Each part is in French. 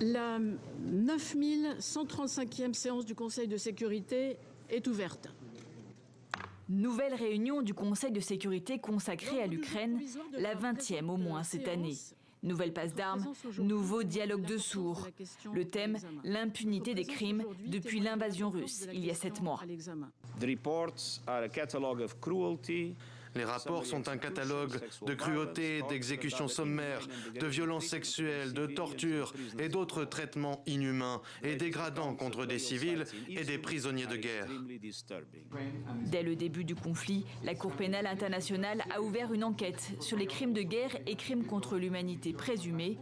La 9135e séance du Conseil de sécurité est ouverte. Nouvelle réunion du Conseil de sécurité consacrée à l'Ukraine, la 20e au moins cette année. Nouvelle passe d'armes, nouveau dialogue de sourds. Le thème, l'impunité des crimes depuis l'invasion russe, il y a 7 mois. Les rapports sont un catalogue de cruauté, d'exécutions sommaires, de violences sexuelles, de tortures et d'autres traitements inhumains et dégradants contre des civils et des prisonniers de guerre. Dès le début du conflit, la Cour pénale internationale a ouvert une enquête sur les crimes de guerre et crimes contre l'humanité présumés.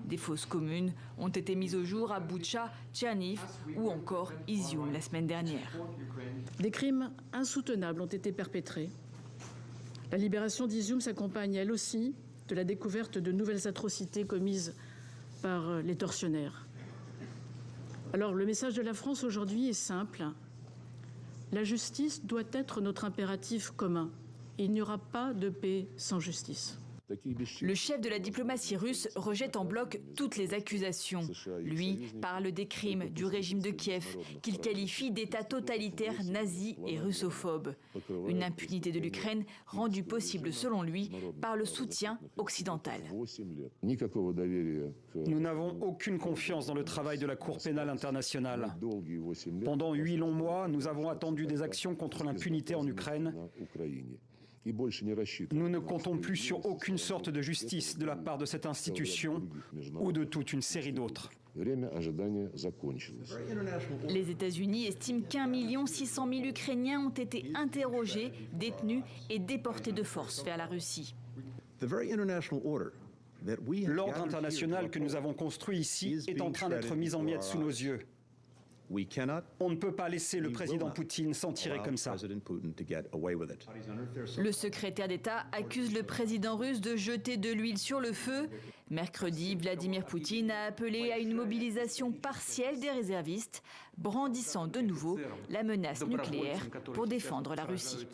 Des fosses communes ont été mises au jour à Boutcha, Tcherniv ou encore Izium la semaine dernière. Des crimes insoutenables ont été perpétrés. La libération d'Izium s'accompagne elle aussi de la découverte de nouvelles atrocités commises par les tortionnaires. Alors le message de la France aujourd'hui est simple. La justice doit être notre impératif commun. Il n'y aura pas de paix sans justice. Le chef de la diplomatie russe rejette en bloc toutes les accusations. Lui parle des crimes du régime de Kiev, qu'il qualifie d'État totalitaire nazi et russophobe. Une impunité de l'Ukraine rendue possible, selon lui, par le soutien occidental. Nous n'avons aucune confiance dans le travail de la Cour pénale internationale. Pendant 8 longs mois, nous avons attendu des actions contre l'impunité en Ukraine. Nous ne comptons plus sur aucune sorte de justice de la part de cette institution ou de toute une série d'autres. Les États-Unis estiment qu'1 600 000 Ukrainiens ont été interrogés, détenus et déportés de force vers la Russie. L'ordre international que nous avons construit ici est en train d'être mis en miettes sous nos yeux. On ne peut pas laisser le président Poutine s'en tirer comme ça. Le secrétaire d'État accuse le président russe de jeter de l'huile sur le feu. Mercredi, Vladimir Poutine a appelé à une mobilisation partielle des réservistes, brandissant de nouveau la menace nucléaire pour défendre la Russie.